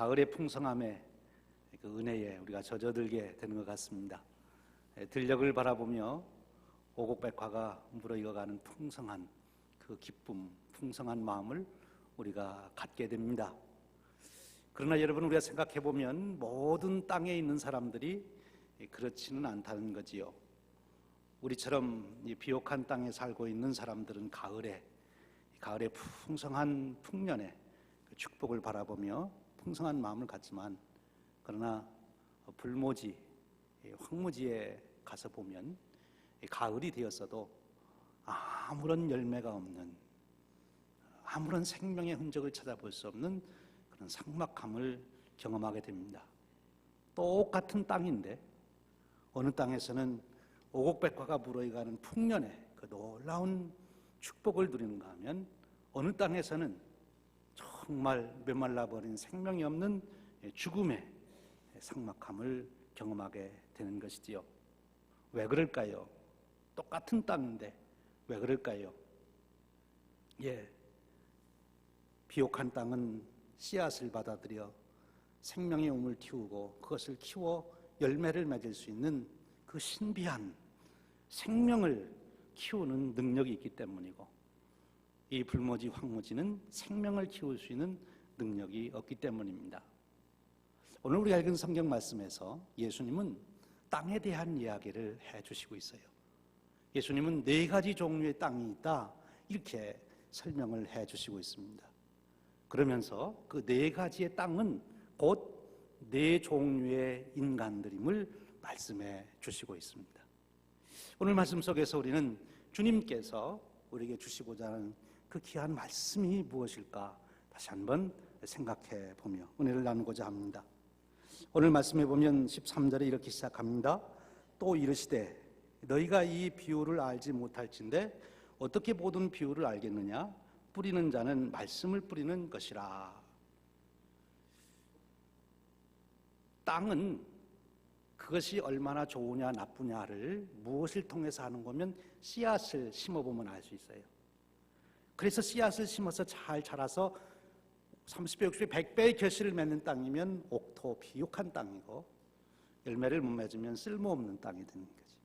가을의 풍성함에 그 은혜에 우리가 젖어들게 되는 것 같습니다. 들녘을 바라보며 오곡백화가 무르익어가는 풍성한 그 기쁨, 풍성한 마음을 우리가 갖게 됩니다. 그러나 여러분, 우리가 생각해 보면 모든 땅에 있는 사람들이 그렇지는 않다는 거지요. 우리처럼 이 비옥한 땅에 살고 있는 사람들은 가을에 풍성한 풍년에 그 축복을 바라보며 풍성한 마음을 갖지만, 그러나 불모지, 황무지에 가서 보면 가을이 되었어도 아무런 열매가 없는, 아무런 생명의 흔적을 찾아볼 수 없는 그런 삭막함을 경험하게 됩니다. 똑같은 땅인데 어느 땅에서는 오곡백화가 무르익어가는 풍년에 그 놀라운 축복을 누리는가 하면, 어느 땅에서는 정말 메말라버린 생명이 없는 죽음의 삭막함을 경험하게 되는 것이지요. 왜 그럴까요? 똑같은 땅인데 왜 그럴까요? 비옥한 땅은 씨앗을 받아들여 생명의 움을 틔우고 그것을 키워 열매를 맺을 수 있는 그 신비한 생명을 키우는 능력이 있기 때문이고, 이 불모지 황무지는 생명을 키울 수 있는 능력이 없기 때문입니다. 오늘 우리가 읽은 성경 말씀에서 예수님은 땅에 대한 이야기를 해주시고 있어요. 예수님은 4가지 종류의 땅이 있다, 이렇게 설명을 해주시고 있습니다. 그러면서 그 4가지의 땅은 곧 4종류의 인간들임을 말씀해 주시고 있습니다. 오늘 말씀 속에서 우리는 주님께서 우리에게 주시고자 하는 그 귀한 말씀이 무엇일까 다시 한번 생각해 보며 은혜를 나누고자 합니다. 오늘 말씀해 보면 13절에 이렇게 시작합니다. 또 이르시되 너희가 이 비유를 알지 못할진대 어떻게 모든 비유를 알겠느냐? 뿌리는 자는 말씀을 뿌리는 것이라. 땅은 그것이 얼마나 좋으냐 나쁘냐를 무엇을 통해서 하는 거면 씨앗을 심어보면 알 수 있어요. 그래서 씨앗을 심어서 잘 자라서 30배, 60배, 100배의 결실을 맺는 땅이면 옥토, 비옥한 땅이고, 열매를 못 맺으면 쓸모없는 땅이 되는 거지.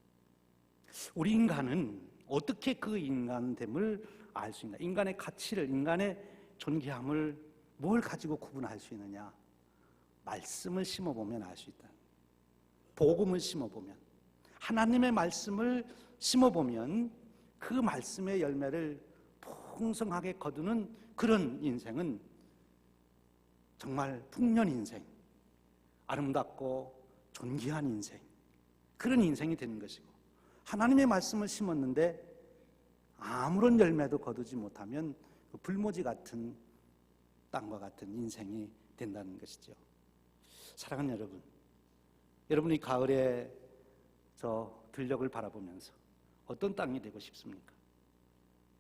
우리 인간은 어떻게 그 인간됨을 알 수 있나? 인간의 가치를, 인간의 존귀함을 뭘 가지고 구분할 수 있느냐? 말씀을 심어보면 알 수 있다. 복음을 심어보면, 하나님의 말씀을 심어보면 그 말씀의 열매를 풍성하게 거두는 그런 인생은 정말 풍년 인생, 아름답고 존귀한 인생, 그런 인생이 되는 것이고, 하나님의 말씀을 심었는데 아무런 열매도 거두지 못하면 그 불모지 같은 땅과 같은 인생이 된다는 것이죠. 사랑하는 여러분, 여러분이 가을에 저 들녘을 바라보면서 어떤 땅이 되고 싶습니까?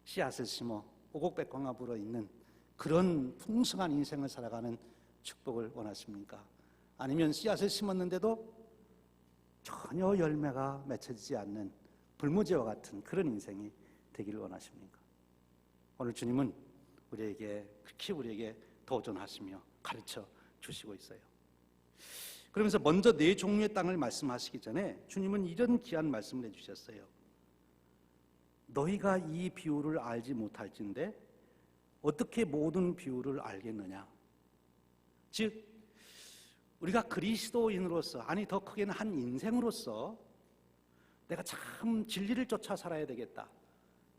씨앗을 심어 오곡백화가 불어있는 그런 풍성한 인생을 살아가는 축복을 원하십니까? 아니면 씨앗을 심었는데도 전혀 열매가 맺혀지지 않는 불모지와 같은 그런 인생이 되기를 원하십니까? 오늘 주님은 그렇게 우리에게 도전하시며 가르쳐 주시고 있어요. 그러면서 먼저 4종류의 땅을 말씀하시기 전에 주님은 이런 귀한 말씀을 해주셨어요. 너희가 이 비유를 알지 못할진대 어떻게 모든 비유를 알겠느냐? 즉, 우리가 그리스도인으로서, 아니 더 크게는 한 인생으로서 내가 참 진리를 쫓아 살아야 되겠다,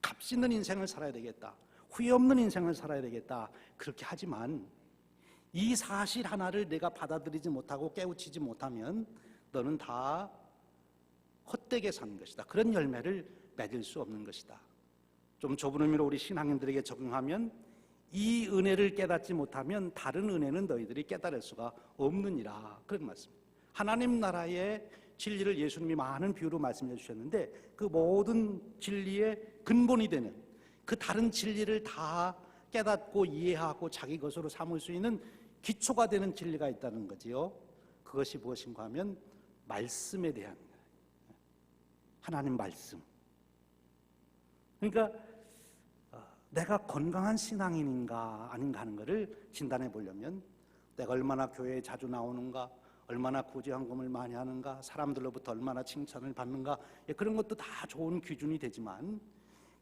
값있는 인생을 살아야 되겠다, 후회 없는 인생을 살아야 되겠다, 그렇게 하지만 이 사실 하나를 내가 받아들이지 못하고 깨우치지 못하면 너는 다 헛되게 사는 것이다, 그런 열매를 맺을 수 없는 것이다. 좀 좁은 의미로 우리 신앙인들에게 적용하면 이 은혜를 깨닫지 못하면 다른 은혜는 너희들이 깨달을 수가 없느니라, 그런 말씀. 하나님 나라의 진리를 예수님이 많은 비유로 말씀해 주셨는데 그 모든 진리의 근본이 되는 그 다른 진리를 다 깨닫고 이해하고 자기 것으로 삼을 수 있는 기초가 되는 진리가 있다는 거지요. 그것이 무엇인가 하면 말씀에 대한, 하나님 말씀. 그러니까 내가 건강한 신앙인인가 아닌가 하는 것을 진단해 보려면 내가 얼마나 교회에 자주 나오는가, 얼마나 구제헌금을 많이 하는가, 사람들로부터 얼마나 칭찬을 받는가, 그런 것도 다 좋은 기준이 되지만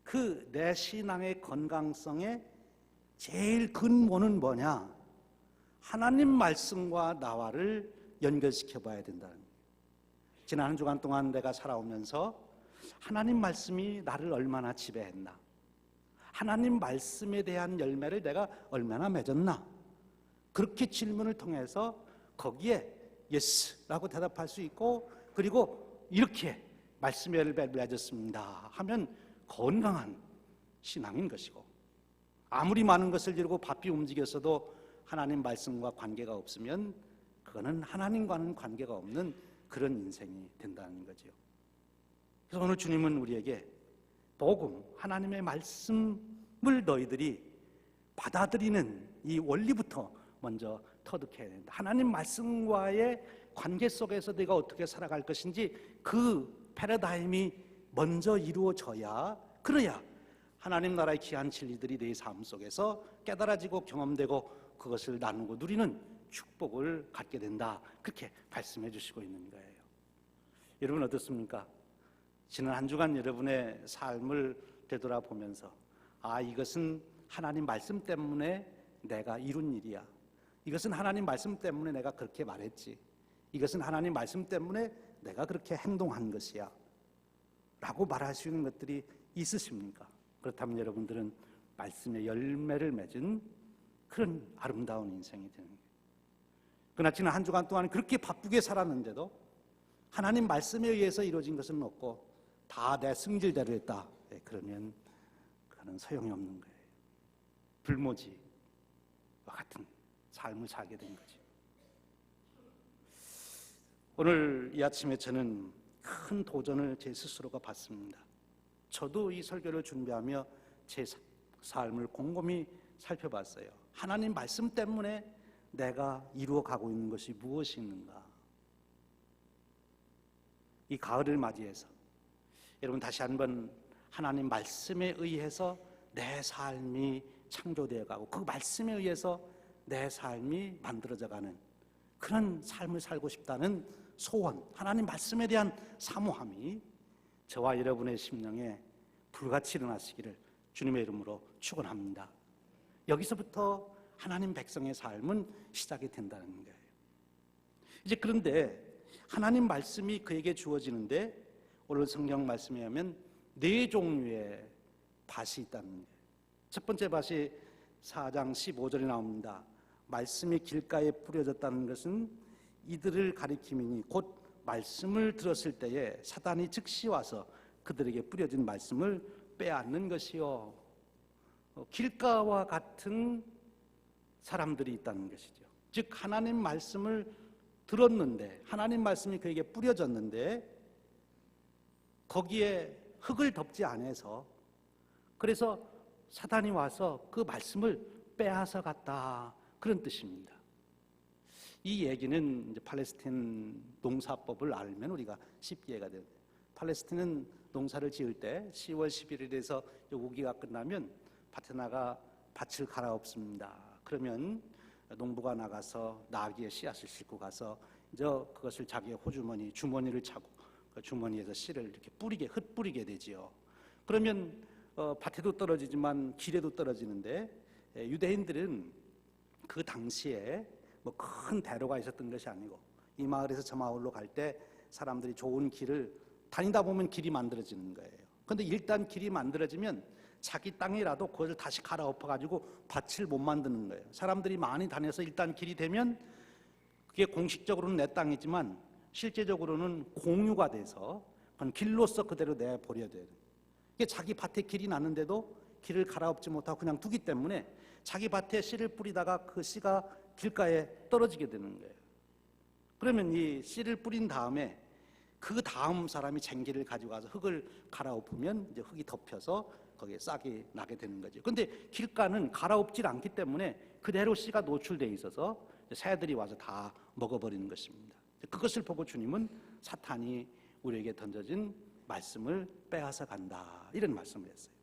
그 내 신앙의 건강성의 제일 근본은 뭐냐? 하나님 말씀과 나와를 연결시켜 봐야 된다는 거예요. 지난 한 주간 동안 내가 살아오면서 하나님 말씀이 나를 얼마나 지배했나, 하나님 말씀에 대한 열매를 내가 얼마나 맺었나, 그렇게 질문을 통해서 거기에 예스라고 대답할 수 있고, 그리고 이렇게 말씀의 열매를 맺었습니다 하면 건강한 신앙인 것이고, 아무리 많은 것을 이루고 바삐 움직였어도 하나님 말씀과 관계가 없으면 그거는 하나님과는 관계가 없는 그런 인생이 된다는 거죠. 그래서 오늘 주님은 우리에게 복음, 하나님의 말씀을 너희들이 받아들이는 이 원리부터 먼저 터득해야 된다. 하나님 말씀과의 관계 속에서 내가 어떻게 살아갈 것인지 그 패러다임이 먼저 이루어져야, 그래야 하나님 나라의 귀한 진리들이 내 삶 속에서 깨달아지고 경험되고 그것을 나누고 누리는 축복을 갖게 된다. 그렇게 말씀해 주시고 있는 거예요. 여러분 어떻습니까? 지난 한 주간 여러분의 삶을 되돌아보면서 이것은 하나님 말씀 때문에 내가 이룬 일이야, 이것은 하나님 말씀 때문에 내가 그렇게 말했지, 이것은 하나님 말씀 때문에 내가 그렇게 행동한 것이야 라고 말할 수 있는 것들이 있으십니까? 그렇다면 여러분들은 말씀의 열매를 맺은 그런 아름다운 인생이 되는 거예요. 그러나 지난 한 주간 동안 그렇게 바쁘게 살았는데도 하나님 말씀에 의해서 이루어진 것은 없고 다 내 승질대로 했다, 그러면 그거는 소용이 없는 거예요. 불모지와 같은 삶을 살게 된 거죠. 오늘 이 아침에 저는 큰 도전을 제 스스로가 받습니다. 저도 이 설교를 준비하며 제 삶을 곰곰이 살펴봤어요. 하나님 말씀 때문에 내가 이루어가고 있는 것이 무엇이 있는가? 이 가을을 맞이해서 여러분 다시 한번 하나님 말씀에 의해서 내 삶이 창조되어 가고 그 말씀에 의해서 내 삶이 만들어져가는 그런 삶을 살고 싶다는 소원, 하나님 말씀에 대한 사모함이 저와 여러분의 심령에 불같이 일어나시기를 주님의 이름으로 축원합니다. 여기서부터 하나님 백성의 삶은 시작이 된다는 거예요. 이제 그런데 하나님 말씀이 그에게 주어지는데 오늘 성경 말씀에 의하면 4종류의 밭이 있다는 거예요. 첫 번째 밭이 4장 15절에 나옵니다. 말씀이 길가에 뿌려졌다는 것은 이들을 가리킴이니 곧 말씀을 들었을 때에 사단이 즉시 와서 그들에게 뿌려진 말씀을 빼앗는 것이요. 길가와 같은 사람들이 있다는 것이죠. 즉 하나님 말씀을 들었는데, 하나님 말씀이 그에게 뿌려졌는데 거기에 흙을 덮지 않아서, 그래서 사단이 와서 그 말씀을 빼앗아 갔다, 그런 뜻입니다. 이 얘기는 이제 팔레스타인 농사법을 알면 우리가 쉽게 이해가 돼요. 팔레스타인은 농사를 지을 때 10월 11일에서 우기가 끝나면 밭에 나가 밭을 갈아엎습니다. 그러면 농부가 나가서 나귀의 씨앗을 싣고 가서 이제 그것을 자기의 호주머니, 주머니를 차고 그 주머니에서 씨를 이렇게 흩뿌리게 되지요. 그러면 밭에도 떨어지지만 길에도 떨어지는데, 유대인들은 그 당시에 뭐 큰 대로가 있었던 것이 아니고 이 마을에서 저 마을로 갈 때 사람들이 좋은 길을 다니다 보면 길이 만들어지는 거예요. 그런데 일단 길이 만들어지면 자기 땅이라도 그것을 다시 갈아엎어가지고 밭을 못 만드는 거예요. 사람들이 많이 다녀서 일단 길이 되면 그게 공식적으로는 내 땅이지만 실제적으로는 공유가 돼서 그건 길로서 그대로 내버려야 돼요. 이게 자기 밭에 길이 났는데도 길을 갈아엎지 못하고 그냥 두기 때문에 자기 밭에 씨를 뿌리다가 그 씨가 길가에 떨어지게 되는 거예요. 그러면 이 씨를 뿌린 다음에 그 다음 사람이 쟁기를 가지고 가서 흙을 갈아엎으면 이제 흙이 덮여서 거기에 싹이 나게 되는 거죠. 그런데 길가는 갈아엎질 않기 때문에 그대로 씨가 노출되어 있어서 새들이 와서 다 먹어버리는 것입니다. 그것을 보고 주님은 사탄이 우리에게 던져진 말씀을 빼앗아 간다, 이런 말씀을 했어요.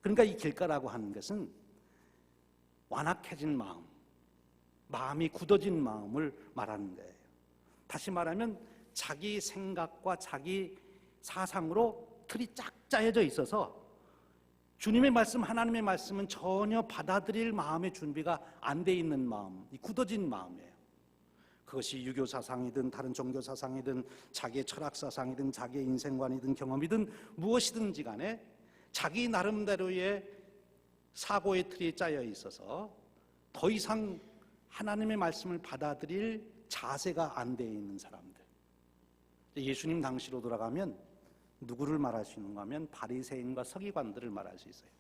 그러니까 이 길가라고 하는 것은 완악해진 마음이 굳어진 마음을 말하는 거예요. 다시 말하면 자기 생각과 자기 사상으로 틀이 쫙 짜여져 있어서 주님의 말씀, 하나님의 말씀은 전혀 받아들일 마음의 준비가 안 돼 있는 마음, 이 굳어진 마음이에요. 그것이 유교 사상이든 다른 종교 사상이든 자기의 철학 사상이든 자기의 인생관이든 경험이든 무엇이든지 간에 자기 나름대로의 사고의 틀이 짜여 있어서 더 이상 하나님의 말씀을 받아들일 자세가 안 돼 있는 사람들. 예수님 당시로 돌아가면 누구를 말할 수 있는가 하면 바리새인과 서기관들을 말할 수 있어요.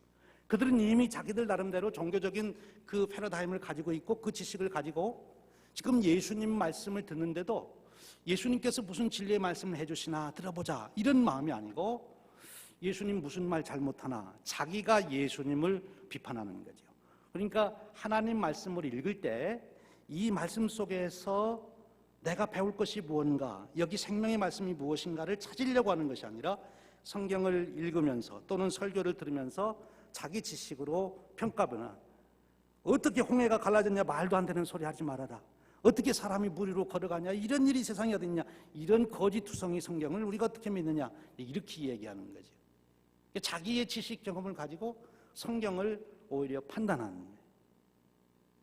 그들은 이미 자기들 나름대로 종교적인 그 패러다임을 가지고 있고 그 지식을 가지고 지금 예수님 말씀을 듣는데도 예수님께서 무슨 진리의 말씀을 해주시나 들어보자 이런 마음이 아니고 예수님 무슨 말 잘못하나 자기가 예수님을 비판하는 거죠. 그러니까 하나님 말씀을 읽을 때 이 말씀 속에서 내가 배울 것이 무엇인가, 여기 생명의 말씀이 무엇인가를 찾으려고 하는 것이 아니라 성경을 읽으면서 또는 설교를 들으면서 자기 지식으로 평가하거나 어떻게 홍해가 갈라졌냐, 말도 안 되는 소리 하지 말아라, 어떻게 사람이 물 위로 걸어가냐, 이런 일이 세상에 어디 있냐, 이런 거짓투성이 성경을 우리가 어떻게 믿느냐, 이렇게 얘기하는 거죠. 자기의 지식 경험을 가지고 성경을 오히려 판단하는 거예요.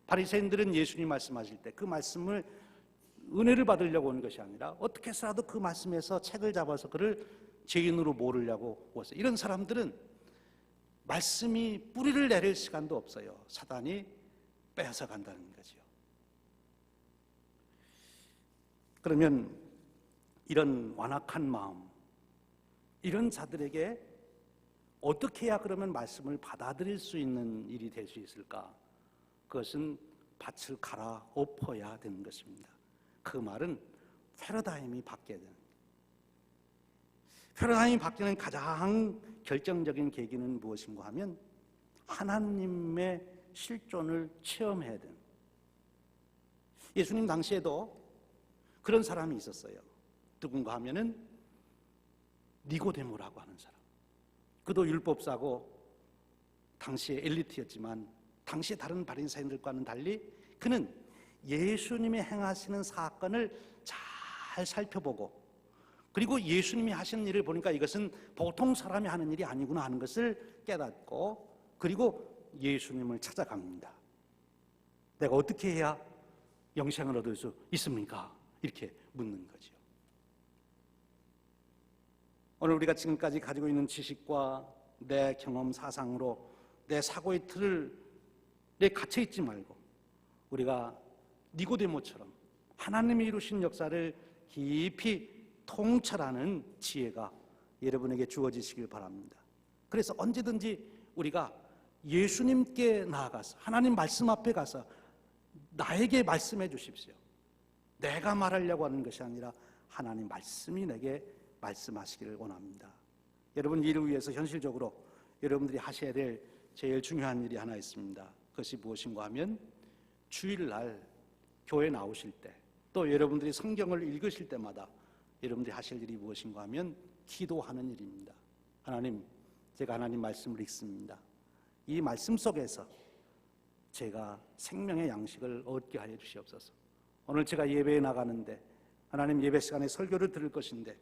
바리새인들은 예수님 말씀하실 때 그 말씀을 은혜를 받으려고 온 것이 아니라 어떻게 해서라도 그 말씀에서 책을 잡아서 그를 죄인으로 모으려고 왔어요. 이런 사람들은 말씀이 뿌리를 내릴 시간도 없어요. 사단이 빼앗아 간다는 거죠. 그러면 이런 완악한 마음, 이런 자들에게 어떻게 해야 그러면 말씀을 받아들일 수 있는 일이 될 수 있을까? 그것은 밭을 갈아엎어야 되는 것입니다. 그 말은 패러다임이 바뀌어야 되는 거예요. 패러다임이 바뀌는 가장 결정적인 계기는 무엇인가 하면 하나님의 실존을 체험해야 되는 거예요. 예수님 당시에도 그런 사람이 있었어요. 누군가 하면은 니고데모라고 하는 사람. 그도 율법사고 당시의 엘리트였지만 당시 다른 바리새인들과는 달리 그는 예수님이 행하시는 사건을 잘 살펴보고 그리고 예수님이 하시는 일을 보니까 이것은 보통 사람이 하는 일이 아니구나 하는 것을 깨닫고 그리고 예수님을 찾아갑니다. 내가 어떻게 해야 영생을 얻을 수 있습니까? 이렇게 묻는 거죠. 오늘 우리가 지금까지 가지고 있는 지식과 내 경험 사상으로 내 사고의 틀에 갇혀 있지 말고 우리가 니고데모처럼 하나님이 이루신 역사를 깊이 통찰하는 지혜가 여러분에게 주어지시길 바랍니다. 그래서 언제든지 우리가 예수님께 나아가서 하나님 말씀 앞에 가서 나에게 말씀해 주십시오. 내가 말하려고 하는 것이 아니라 하나님 말씀이 내게 말씀하시기를 원합니다. 여러분 이를 위해서 현실적으로 여러분들이 하셔야 될 제일 중요한 일이 하나 있습니다. 그것이 무엇인가 하면 주일날 교회 나오실 때 또 여러분들이 성경을 읽으실 때마다 여러분들이 하실 일이 무엇인가 하면 기도하는 일입니다. 하나님, 제가 하나님 말씀을 읽습니다. 이 말씀 속에서 제가 생명의 양식을 얻게 하여 주시옵소서. 오늘 제가 예배에 나가는데 하나님 예배 시간에 설교를 들을 것인데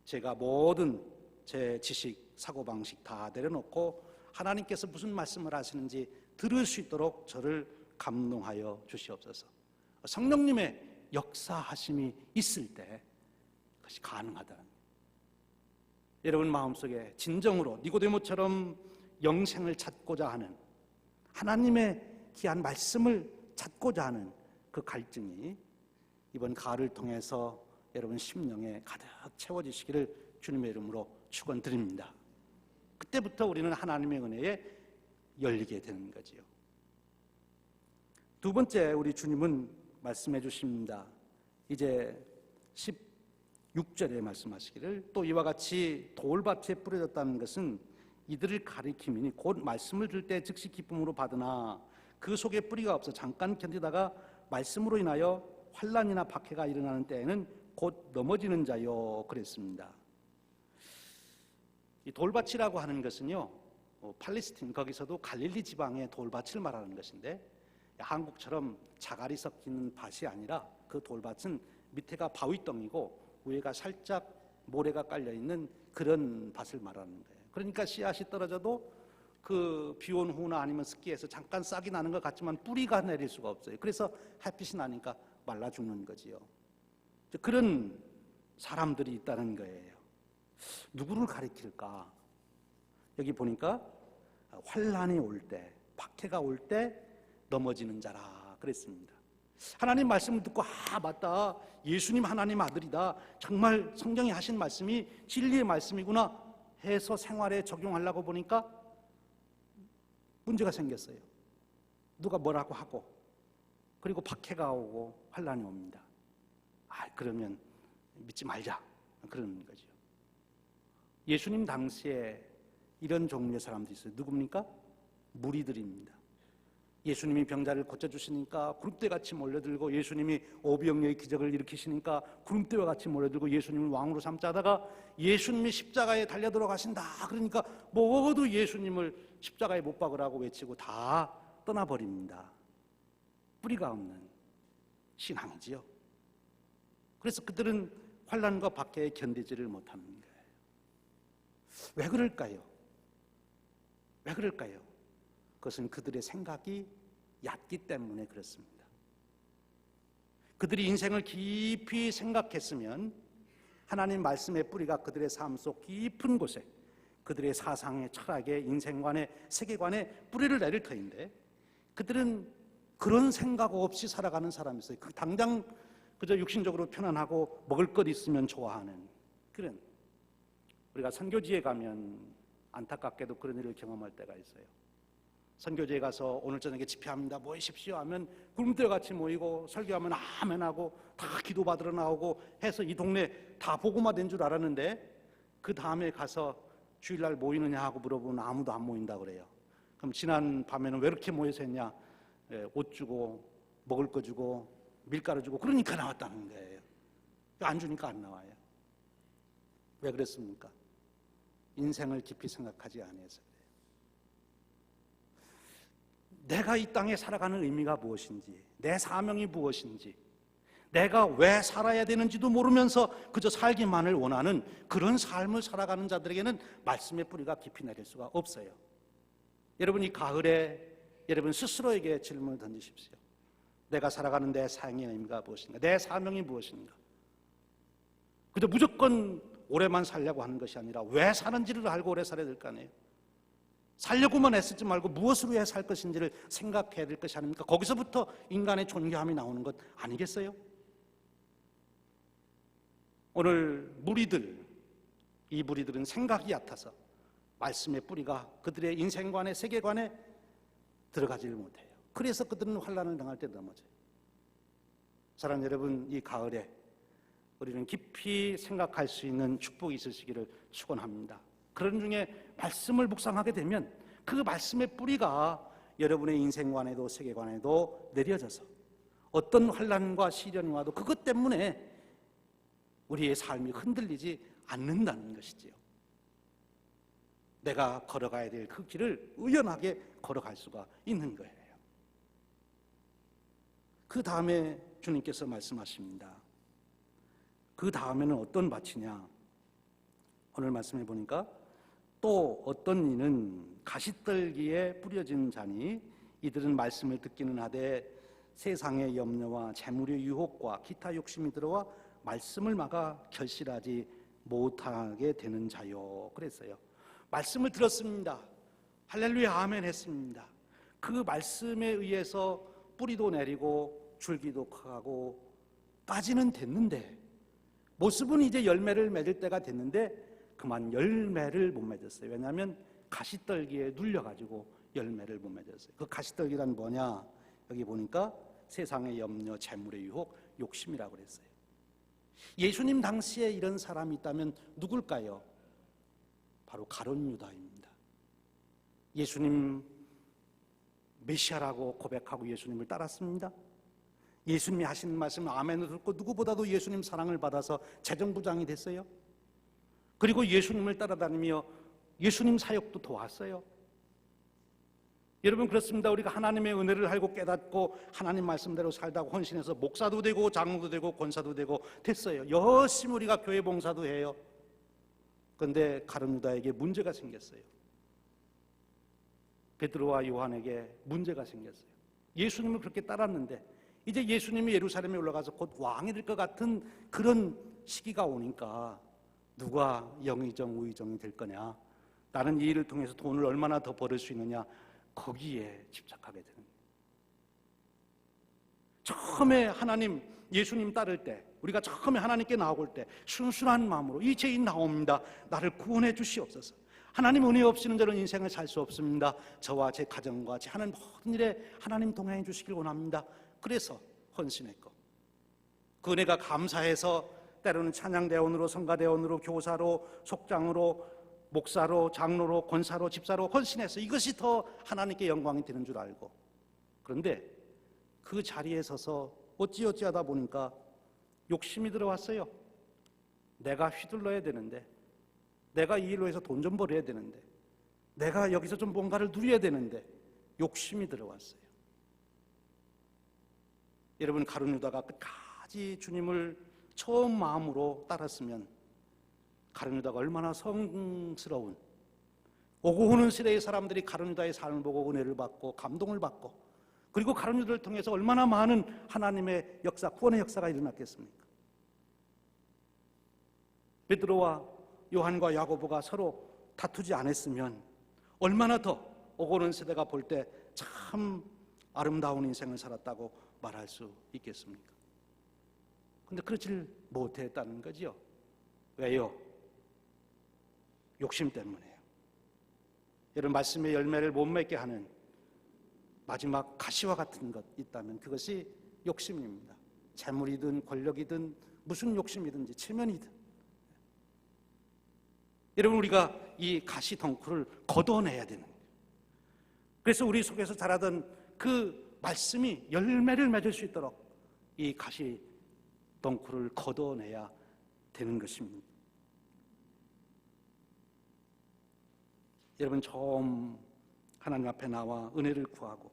제가 모든 제 지식, 사고방식 다 내려놓고 하나님께서 무슨 말씀을 하시는지 들을 수 있도록 저를 감동하여 주시옵소서. 성령님의 역사하심이 있을 때 그것이 가능하다는 거예요. 여러분 마음속에 진정으로 니고데모처럼 영생을 찾고자 하는 하나님의 귀한 말씀을 찾고자 하는 그 갈증이 이번 가을을 통해서 여러분 심령에 가득 채워지시기를 주님의 이름으로 축원드립니다. 그때부터 우리는 하나님의 은혜에 열리게 되는 거지요. 두 번째 우리 주님은 말씀해 주십니다. 이제 16절에 말씀하시기를 또 이와 같이 돌밭에 뿌려졌다는 것은 이들을 가리킴이니 곧 말씀을 들을 때 즉시 기쁨으로 받으나 그 속에 뿌리가 없어 잠깐 견디다가 말씀으로 인하여 환난이나 박해가 일어나는 때에는 곧 넘어지는 자요 그랬습니다. 이 돌밭이라고 하는 것은요 팔레스틴 거기서도 갈릴리 지방의 돌밭을 말하는 것인데 한국처럼 자갈이 섞이는 밭이 아니라 그 돌밭은 밑에가 바위덩이고 위에가 살짝 모래가 깔려있는 그런 밭을 말하는 거예요. 그러니까 씨앗이 떨어져도 그 비온 후나 아니면 습기에서 잠깐 싹이 나는 것 같지만 뿌리가 내릴 수가 없어요. 그래서 햇빛이 나니까 말라 죽는 거지요. 그런 사람들이 있다는 거예요. 누구를 가리킬까? 여기 보니까 환난이 올 때, 박해가 올 때 넘어지는 자라 그랬습니다. 하나님 말씀을 듣고 맞다, 예수님 하나님 아들이다, 정말 성경이 하신 말씀이 진리의 말씀이구나 해서 생활에 적용하려고 보니까 문제가 생겼어요. 누가 뭐라고 하고, 그리고 박해가 오고 환난이 옵니다. 그러면 믿지 말자, 그러는 거죠. 예수님 당시에 이런 종류의 사람들이 있어요. 누굽니까? 무리들입니다. 예수님이 병자를 고쳐주시니까 구름대같이 몰려들고, 예수님이 오병이어의 기적을 일으키시니까 구름대와 같이 몰려들고, 예수님을 왕으로 삼자 하다가 예수님이 십자가에 달려 들어가신다 그러니까 모두 예수님을 십자가에 못 박으라고 외치고 다 떠나버립니다. 뿌리가 없는 신앙이지요. 그래서 그들은 환난과 박해에 견디지를 못하는 거예요. 왜 그럴까요? 왜 그럴까요? 그것은 그들의 생각이 얕기 때문에 그렇습니다. 그들이 인생을 깊이 생각했으면 하나님 말씀의 뿌리가 그들의 삶 속 깊은 곳에, 그들의 사상의, 철학의, 인생관의, 세계관에 뿌리를 내릴 터인데, 그들은 그런 생각 없이 살아가는 사람이 있어요. 당장 그저 육신적으로 편안하고 먹을 것 있으면 좋아하는 그런, 우리가 선교지에 가면 안타깝게도 그런 일을 경험할 때가 있어요. 선교지에 가서 오늘 저녁에 집회합니다, 모이십시오 하면 구름대같이 모이고, 설교하면 아멘하고 다 기도받으러 나오고 해서 이 동네 다 복음화 된 줄 알았는데, 그 다음에 가서 주일날 모이느냐 하고 물어보면 아무도 안 모인다 그래요. 그럼 지난 밤에는 왜 이렇게 모여서 했냐? 옷 주고 먹을 거 주고 밀가루 주고 그러니까 나왔다는 거예요. 안 주니까 안 나와요. 왜 그랬습니까? 인생을 깊이 생각하지 않아서 그래요. 내가 이 땅에 살아가는 의미가 무엇인지, 내 사명이 무엇인지, 내가 왜 살아야 되는지도 모르면서 그저 살기만을 원하는 그런 삶을 살아가는 자들에게는 말씀의 뿌리가 깊이 내릴 수가 없어요. 여러분, 이 가을에 여러분 스스로에게 질문을 던지십시오. 내가 살아가는 내 삶의 의미가 무엇인가? 내 사명이 무엇인가? 그저 무조건 오래만 살려고 하는 것이 아니라 왜 사는지를 알고 오래 살아야 될 거 아니에요. 살려고만 애쓰지 말고 무엇으로 해야 살 것인지를 생각해야 될 것이 아닙니까? 거기서부터 인간의 존귀함이 나오는 것 아니겠어요? 오늘 이 무리들은 생각이 얕아서 말씀의 뿌리가 그들의 인생관에, 세계관에 들어가지를 못해요. 그래서 그들은 환난을 당할 때 넘어져요. 사랑하는 여러분, 이 가을에 우리는 깊이 생각할 수 있는 축복이 있으시기를 축원합니다. 그런 중에 말씀을 묵상하게 되면 그 말씀의 뿌리가 여러분의 인생관에도 세계관에도 내려져서 어떤 환난과 시련이 와도 그것 때문에 우리의 삶이 흔들리지 않는다는 것이지요. 내가 걸어가야 될 그 길을 의연하게 걸어갈 수가 있는 거예요. 그 다음에 주님께서 말씀하십니다. 그 다음에는 어떤 밭이냐? 오늘 말씀해 보니까 또 어떤 이는 가시떨기에 뿌려진 자니 이들은 말씀을 듣기는 하되 세상의 염려와 재물의 유혹과 기타 욕심이 들어와 말씀을 막아 결실하지 못하게 되는 자요. 그랬어요. 말씀을 들었습니다. 할렐루야 아멘 했습니다. 그 말씀에 의해서 뿌리도 내리고 줄기도 커가고 까지는 됐는데, 모습은 이제 열매를 맺을 때가 됐는데 그만 열매를 못 맺었어요. 왜냐하면 가시떨기에 눌려가지고 열매를 못 맺었어요. 그 가시떨기란 뭐냐? 여기 보니까 세상의 염려, 재물의 유혹, 욕심이라고 그랬어요. 예수님 당시에 이런 사람이 있다면 누굴까요? 바로 가룟 유다입니다. 예수님 메시아라고 고백하고 예수님을 따랐습니다. 예수님이 하시는 말씀 아멘을 듣고 누구보다도 예수님 사랑을 받아서 재정부장이 됐어요. 그리고 예수님을 따라다니며 예수님 사역도 도왔어요. 여러분, 그렇습니다. 우리가 하나님의 은혜를 알고 깨닫고 하나님 말씀대로 살다가 헌신해서 목사도 되고 장로도 되고 권사도 되고 됐어요. 열심히 우리가 교회 봉사도 해요. 그런데 가룟 유다에게 문제가 생겼어요. 베드로와 요한에게 문제가 생겼어요. 예수님을 그렇게 따랐는데 이제 예수님이 예루살렘에 올라가서 곧 왕이 될 것 같은 그런 시기가 오니까 누가 영의정 우의정이 될 거냐, 나는 이 일을 통해서 돈을 얼마나 더 벌을 수 있느냐, 거기에 집착하게 되는 거예요. 처음에 하나님, 예수님 따를 때, 우리가 처음에 하나님께 나아올 때 순수한 마음으로 이 죄인 나옵니다, 나를 구원해 주시옵소서, 하나님 은혜 없이는 저는 인생을 살 수 없습니다, 저와 제 가정과 제 하는 모든 일에 하나님 동행해 주시길 원합니다. 그래서 헌신했고, 그 은혜가 감사해서 때로는 찬양대원으로, 성가대원으로, 교사로, 속장으로, 목사로, 장로로, 권사로, 집사로 헌신해서 이것이 더 하나님께 영광이 되는 줄 알고, 그런데 그 자리에 서서 어찌어찌하다 보니까 욕심이 들어왔어요. 내가 휘둘러야 되는데, 내가 이 일로 해서 돈 좀 벌어야 되는데, 내가 여기서 좀 뭔가를 누려야 되는데 욕심이 들어왔어요. 여러분, 가룟 유다가 끝까지 주님을 처음 마음으로 따랐으면 가룟 유다가 얼마나 성스러운, 오고 오는 시대의 사람들이 가룟 유다의 삶을 보고 은혜를 받고 감동을 받고, 그리고 가룟 유다를 통해서 얼마나 많은 하나님의 역사, 구원의 역사가 일어났겠습니까? 베드로와 요한과 야고보가 서로 다투지 않았으면 얼마나 더 오고 오는 세대가 볼 때 참 아름다운 인생을 살았다고 말할 수 있겠습니까? 근데 그러질 못했다는 거지요. 왜요? 욕심 때문에요. 여러분, 말씀의 열매를 못 맺게 하는 마지막 가시와 같은 것 있다면 그것이 욕심입니다. 재물이든 권력이든 무슨 욕심이든지 체면이든. 여러분, 우리가 이 가시 덩쿨을 걷어내야 되는 거예요. 그래서 우리 속에서 자라던 그 말씀이 열매를 맺을 수 있도록 이 가시 덩쿨을 걷어내야 되는 것입니다. 여러분, 처음 하나님 앞에 나와 은혜를 구하고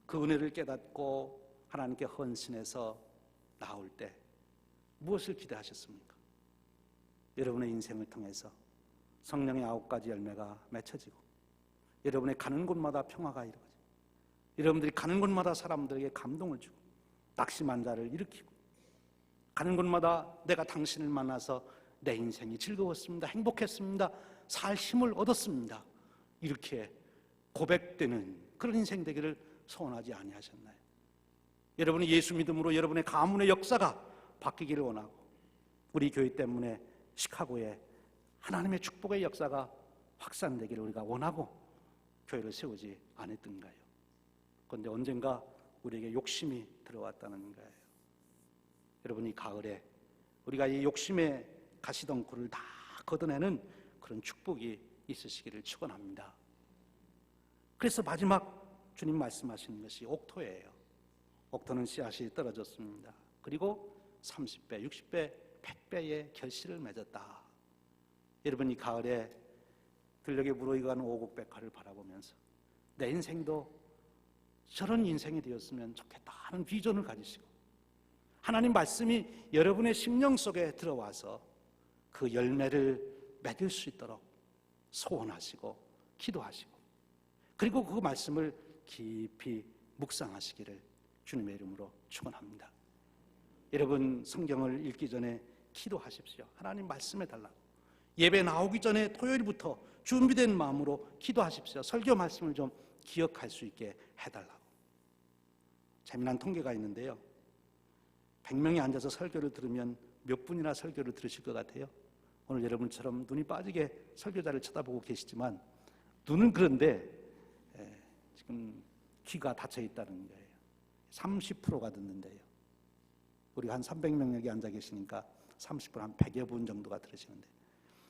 그 은혜를 깨닫고 하나님께 헌신해서 나올 때 무엇을 기대하셨습니까? 여러분의 인생을 통해서 성령의 9가지 열매가 맺혀지고, 여러분의 가는 곳마다 평화가 이루어지고, 여러분들이 가는 곳마다 사람들에게 감동을 주고, 낙심한 자를 일으키고, 가는 곳마다 내가 당신을 만나서 내 인생이 즐거웠습니다, 행복했습니다, 살 힘을 얻었습니다, 이렇게 고백되는 그런 인생 되기를 소원하지 아니하셨나요? 여러분이 예수 믿음으로 여러분의 가문의 역사가 바뀌기를 원하고, 우리 교회 때문에 시카고에 하나님의 축복의 역사가 확산되기를 우리가 원하고 교회를 세우지 않았던가요? 그런데 언젠가 우리에게 욕심이 들어왔다는 거예요. 여러분, 이 가을에 우리가 이 욕심의 가시덩굴을 다 걷어내는 그런 축복이 있으시기를 축원합니다. 그래서 마지막 주님 말씀하시는 것이 옥토예요. 옥토는 씨앗이 떨어졌습니다. 그리고 30배, 60배, 100배의 결실을 맺었다. 여러분, 이 가을에 들녘에 무르익어가는 오곡백화를 바라보면서 내 인생도 저런 인생이 되었으면 좋겠다 하는 비전을 가지시고, 하나님 말씀이 여러분의 심령 속에 들어와서 그 열매를 맺을 수 있도록 소원하시고 기도하시고, 그리고 그 말씀을 깊이 묵상하시기를 주님의 이름으로 축원합니다. 여러분, 성경을 읽기 전에 기도하십시오. 하나님 말씀해달라고. 예배 나오기 전에 토요일부터 준비된 마음으로 기도하십시오. 설교 말씀을 좀 기억할 수 있게 해달라고. 재미난 통계가 있는데요, 100명이 앉아서 설교를 들으면 몇 분이나 설교를 들으실 것 같아요? 오늘 여러분처럼 눈이 빠지게 설교자를 쳐다보고 계시지만 눈은 그런데 지금 귀가 닫혀 있다는 거예요. 30%가 듣는데요. 우리가 한 300명 여기 앉아 계시니까 30분, 한 100여 분 정도가 들으시는데,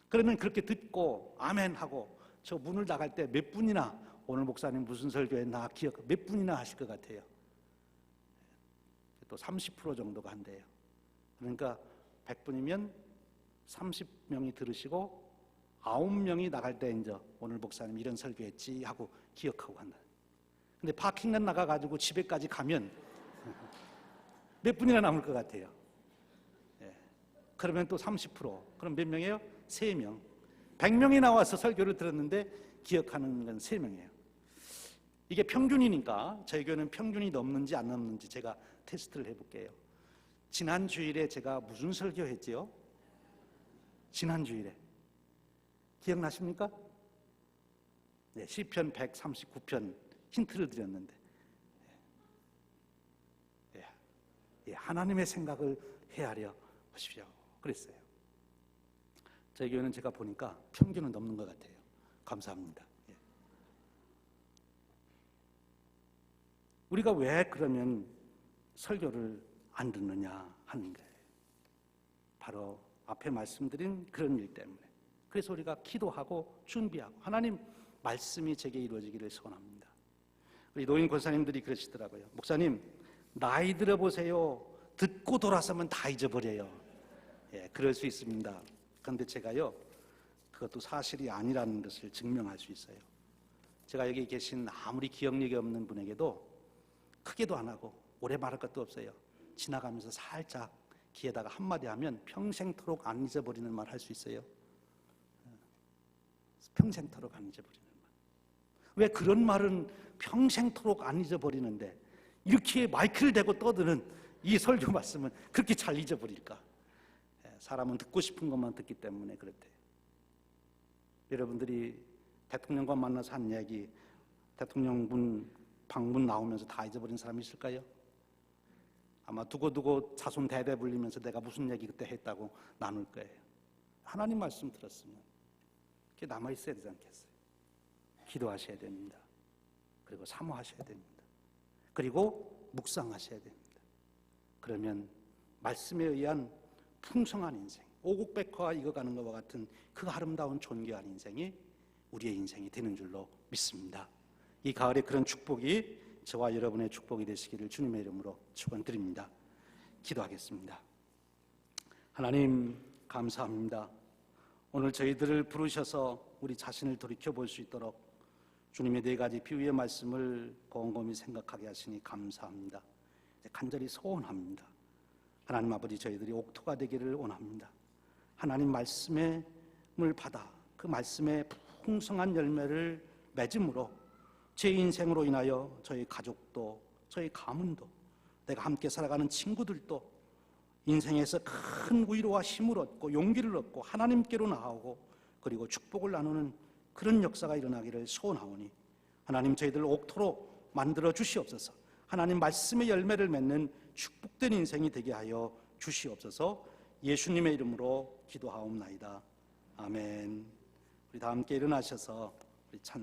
그러면 그렇게 듣고 아멘 하고 저 문을 나갈 때 몇 분이나 오늘 목사님 무슨 설교했나 기억, 몇 분이나 하실 것 같아요? 또 30% 정도가 한대요. 그러니까 100분이면 30명이 들으시고 9명이 나갈 때 이제 오늘 목사님 이런 설교했지 하고 기억하고 한다. 근데 파킹lot 나가가지고 집에까지 가면 몇 분이나 남을 것 같아요? 예. 그러면 또 30%. 그럼 몇 명이에요? 3명. 100명이 나와서 설교를 들었는데 기억하는 건 3명이에요. 이게 평균이니까 저희 교회는 평균이 넘는지 안 넘는지 제가 테스트를 해볼게요. 지난 주일에 제가 무슨 설교했지요? 지난 주일에 기억나십니까? 네, 시편 139편 힌트를 드렸는데 하나님의 생각을 헤아려 보십시오. 그랬어요. 저희 교회는 제가 보니까 평균은 넘는 것 같아요. 감사합니다. 우리가 왜 그러면 설교를 안 듣느냐 하는 거예요. 바로 앞에 말씀드린 그런 일 때문에. 그래서 우리가 기도하고 준비하고 하나님 말씀이 제게 이루어지기를 소원합니다. 우리 노인 권사님들이 그러시더라고요. 목사님, 나이 들어보세요. 듣고 돌아서면 다 잊어버려요. 예, 그럴 수 있습니다. 그런데 제가요, 그것도 사실이 아니라는 것을 증명할 수 있어요. 제가 여기 계신 아무리 기억력이 없는 분에게도 크게도 안 하고 오래 말할 것도 없어요. 지나가면서 살짝 귀에다가 한마디 하면 평생토록 안 잊어버리는 말 할 수 있어요. 평생토록 안 잊어버리는 말. 왜 그런 말은 평생토록 안 잊어버리는데 이렇게 마이크를 대고 떠드는 이 설교 말씀은 그렇게 잘 잊어버릴까? 사람은 듣고 싶은 것만 듣기 때문에 그렇대요. 여러분들이 대통령과 만나서 한 이야기, 대통령분 방문 나오면서 다 잊어버린 사람이 있을까요? 아마 두고두고 자손 대대 불리면서 내가 무슨 얘기 그때 했다고 나눌 거예요. 하나님 말씀 들었으면 그게 남아있어야 되지 않겠어요? 기도하셔야 됩니다. 그리고 사모하셔야 됩니다. 그리고 묵상하셔야 됩니다. 그러면 말씀에 의한 풍성한 인생, 오곡백화가 익어가는 것과 같은 그 아름다운 존귀한 인생이 우리의 인생이 되는 줄로 믿습니다. 이 가을에 그런 축복이 저와 여러분의 축복이 되시기를 주님의 이름으로 축원드립니다. 기도하겠습니다. 하나님 감사합니다. 오늘 저희들을 부르셔서 우리 자신을 돌이켜볼 수 있도록 주님의 4가지 비유의 말씀을 곰곰이 생각하게 하시니 감사합니다. 간절히 소원합니다. 하나님 아버지, 저희들이 옥토가 되기를 원합니다. 하나님 말씀을 받아 그 말씀의 풍성한 열매를 맺음으로 제 인생으로 인하여 저희 가족도, 저희 가문도, 내가 함께 살아가는 친구들도 인생에서 큰 위로와 힘을 얻고 용기를 얻고 하나님께로 나아오고 그리고 축복을 나누는 그런 역사가 일어나기를 소원하오니 하나님, 저희들 옥토로 만들어 주시옵소서. 하나님 말씀의 열매를 맺는 축복된 인생이 되게 하여 주시옵소서. 예수님의 이름으로 기도하옵나이다. 아멘. 우리 다 함께 일어나셔서 우리 찬